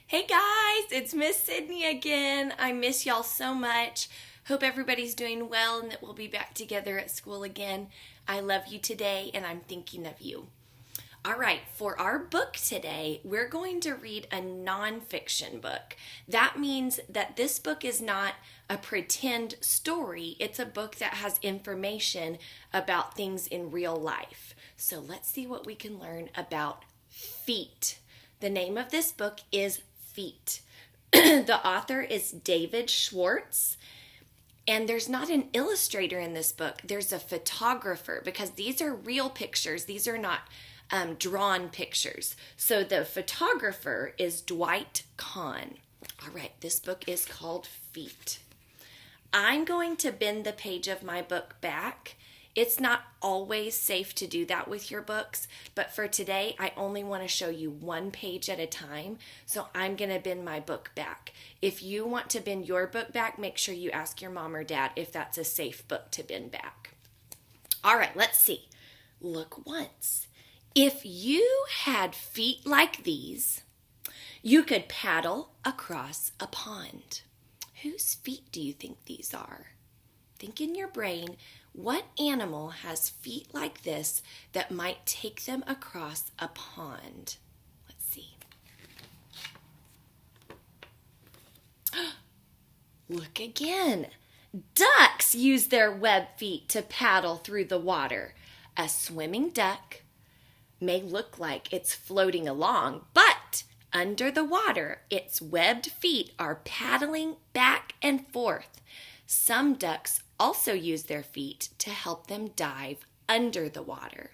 Hey guys, it's Miss Sydney again. I miss y'all so much. Hope everybody's doing well and that we'll be back together at school again. I love you today and I'm thinking of you. All right, for our book today, we're going to read a nonfiction book. That means that this book is not a pretend story. It's a book that has information about things in real life. So let's see what we can learn about feet. The name of this book is Feet. The author is David Schwartz. And there's not an illustrator in this book. There's a photographer because these are real pictures. These are not drawn pictures. So the photographer is Dwight Kahn. All right, this book is called Feet. I'm going to bend the page of my book back. It's not always safe to do that with your books, but for today, I only want to show you one page at a time, so I'm going to bend my book back. If you want to bend your book back, make sure you ask your mom or dad if that's a safe book to bend back. All right, let's see. Look once. If you had feet like these, you could paddle across a pond. Whose feet do you think these are? Think in your brain, what animal has feet like this that might take them across a pond? Let's see. Look again. Ducks use their web feet to paddle through the water. A swimming duck may look like it's floating along, but under the water, its webbed feet are paddling back and forth. Some ducks also use their feet to help them dive under the water.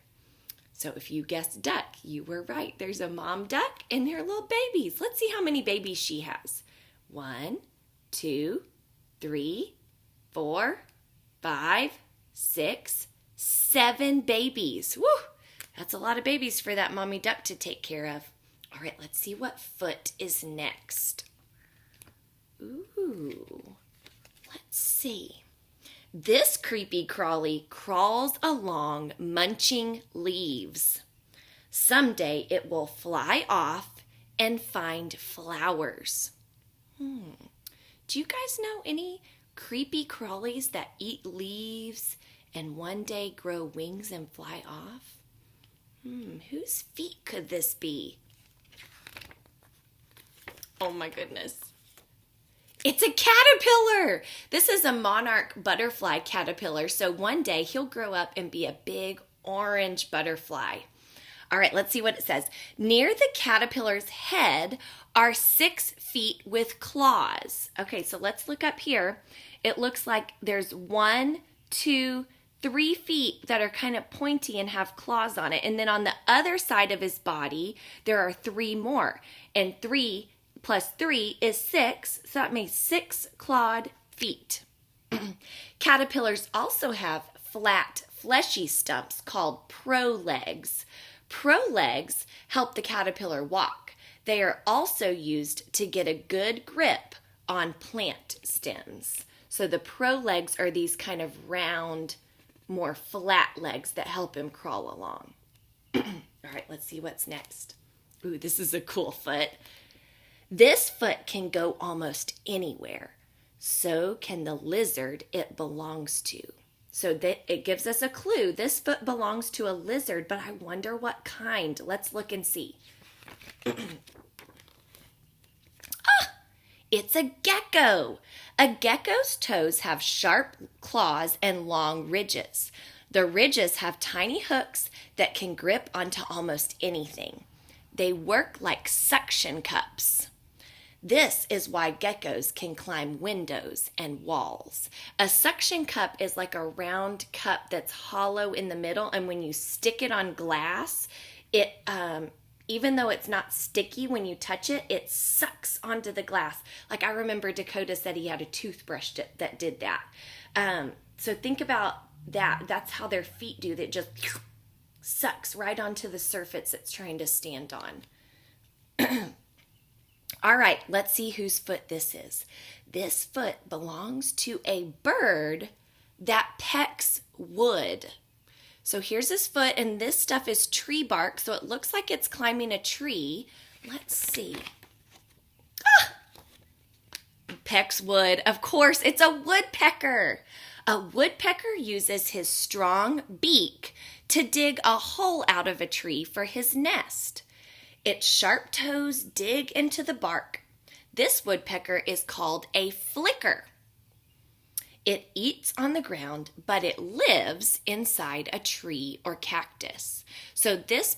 So if you guessed duck, you were right. There's a mom duck and her little babies. Let's see how many babies she has. 1, 2, 3, 4, 5, 6, 7 babies. Woo! That's a lot of babies for that mommy duck to take care of. All right, let's see what foot is next. Ooh, let's see. This creepy crawly crawls along munching leaves. Someday it will fly off and find flowers. Do you guys know any creepy crawlies that eat leaves and one day grow wings and fly off? Whose feet could this be? Oh my goodness. It's a caterpillar. This is a monarch butterfly caterpillar. So one day he'll grow up and be a big orange butterfly. All right, let's see what it says. Near the caterpillar's head are 6 feet with claws. Okay, so let's look up here. It looks like there's 1, 2, 3 feet that are kind of pointy and have claws on it. And then on the other side of his body, there are 3 more. And 3 plus 3 is 6, so that makes 6 clawed feet. Caterpillars also have flat, fleshy stumps called prolegs. Prolegs help the caterpillar walk. They are also used to get a good grip on plant stems. So the prolegs are these kind of round, more flat legs that help him crawl along. All right, let's see what's next. Ooh, this is a cool foot. This foot can go almost anywhere. So can the lizard it belongs to. So it gives us a clue. This foot belongs to a lizard, but I wonder what kind. Let's look and see. It's a gecko. A gecko's toes have sharp claws and long ridges. The ridges have tiny hooks that can grip onto almost anything. They work like suction cups. This is why geckos can climb windows and walls. A suction cup is like a round cup that's hollow in the middle, and when you stick it on glass, it even though it's not sticky when you touch it, it sucks onto the glass. Like I remember Dakota said he had a toothbrush that did that. So think about that. That's how their feet do. That just sucks right onto the surface it's trying to stand on. All right, let's see whose foot this is. This foot belongs to a bird that pecks wood. So here's his foot, and this stuff is tree bark, so it looks like it's climbing a tree. Let's see. pecks wood. Of course, it's a woodpecker. A woodpecker uses his strong beak to dig a hole out of a tree for his nest. Its sharp toes dig into the bark. This woodpecker is called a flicker. It eats on the ground, but it lives inside a tree or cactus. So this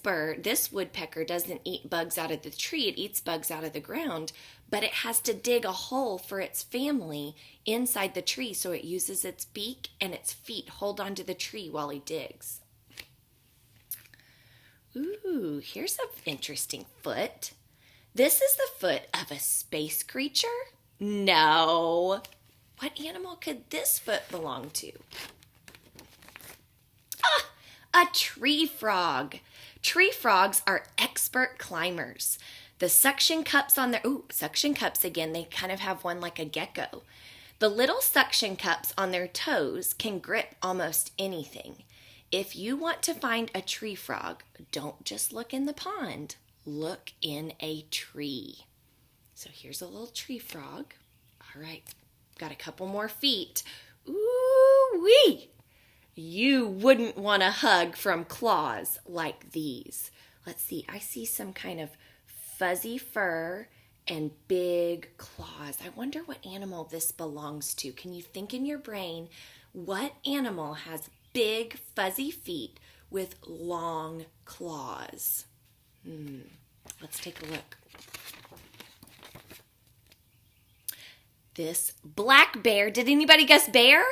woodpecker doesn't eat bugs out of the tree, it eats bugs out of the ground, but it has to dig a hole for its family inside the tree, so it uses its beak and its feet hold onto the tree while he digs. Ooh, here's an interesting foot. This is the foot of a space creature? No. What animal could this foot belong to? A tree frog. Tree frogs are expert climbers. The suction cups on their, suction cups again, they kind of have one like a gecko. The little suction cups on their toes can grip almost anything. If you want to find a tree frog, don't just look in the pond, look in a tree. So here's a little tree frog. All right, got a couple more feet. Ooh-wee! You wouldn't want a hug from claws like these. Let's see, I see some kind of fuzzy fur and big claws. I wonder what animal this belongs to. Can you think in your brain what animal has big fuzzy feet with long claws? Let's take a look. This black bear. Did anybody guess bear?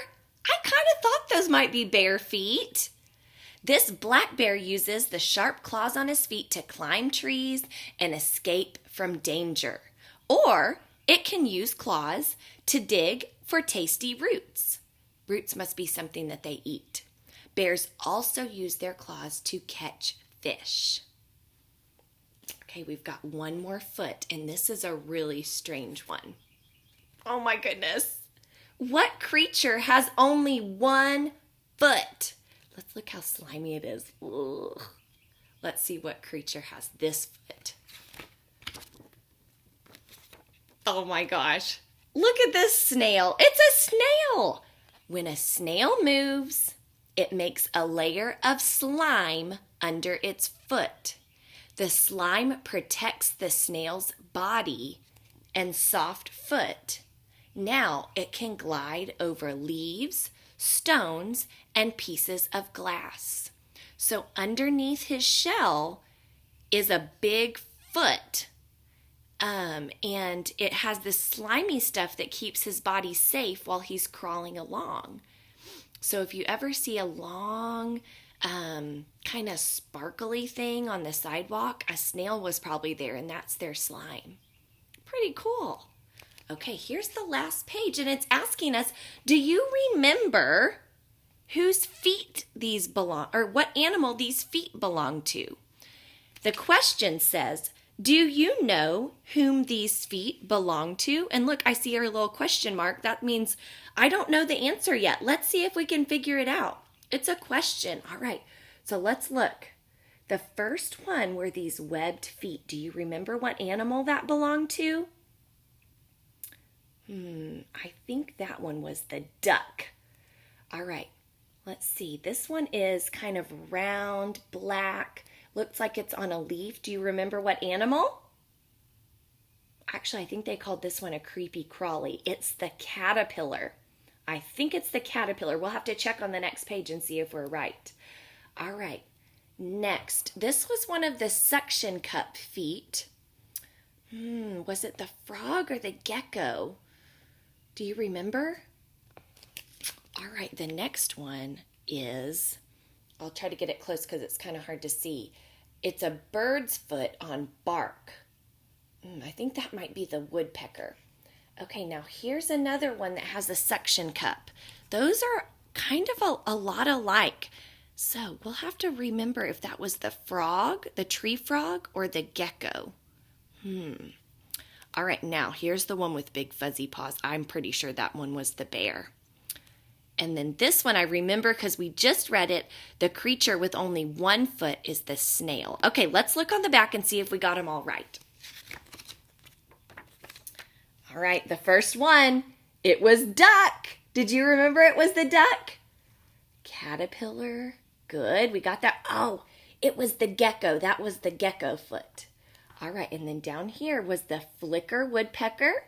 I kind of thought those might be bear feet. This black bear uses the sharp claws on his feet to climb trees and escape from danger. Or it can use claws to dig for tasty roots. Roots must be something that they eat. Bears also use their claws to catch fish. Okay, we've got one more foot, and this is a really strange one. Oh my goodness. What creature has only one foot? Let's look how slimy it is. Ugh. Let's see what creature has this foot. Oh my gosh. Look at this snail. It's a snail. When a snail moves, it makes a layer of slime under its foot. The slime protects the snail's body and soft foot. Now it can glide over leaves, stones, and pieces of glass. So underneath his shell is a big foot. And it has this slimy stuff that keeps his body safe while he's crawling along. So if you ever see a long, kind of sparkly thing on the sidewalk, a snail was probably there, and that's their slime. Pretty cool. Okay, here's the last page, and it's asking us, do you remember whose feet these belong, or what animal these feet belong to? The question says, do you know whom these feet belong to? And look, I see our little question mark. That means I don't know the answer yet. Let's see if we can figure it out. It's a question. All right, so let's look. The first one were these webbed feet. Do you remember what animal that belonged to? I think that one was the duck. All right, let's see. This one is kind of round, black. Looks like it's on a leaf. Do you remember what animal? Actually, I think they called this one a creepy crawly. It's the caterpillar. I think it's the caterpillar. We'll have to check on the next page and see if we're right. All right, next. This was one of the suction cup feet. Was it the frog or the gecko? Do you remember? All right, the next one is, I'll try to get it close because it's kind of hard to see. It's a bird's foot on bark. I think that might be the woodpecker. Okay, now here's another one that has a suction cup. Those are kind of a lot alike. So we'll have to remember if that was the frog, the tree frog, or the gecko. All right, now here's the one with big fuzzy paws. I'm pretty sure that one was the bear. And then this one I remember because we just read it. The creature with only one foot is the snail. Okay, let's look on the back and see if we got them all right. All right, the first one, it was duck. Did you remember it was the duck? Caterpillar. Good, we got that. Oh, it was the gecko. That was the gecko foot. All right, and then down here was the flicker woodpecker.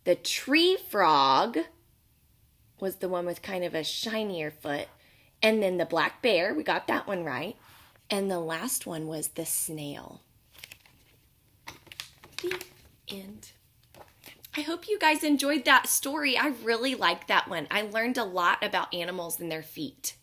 The tree frog was the one with kind of a shinier foot. And then the black bear, we got that one right. And the last one was the snail. The end. I hope you guys enjoyed that story. I really liked that one. I learned a lot about animals and their feet.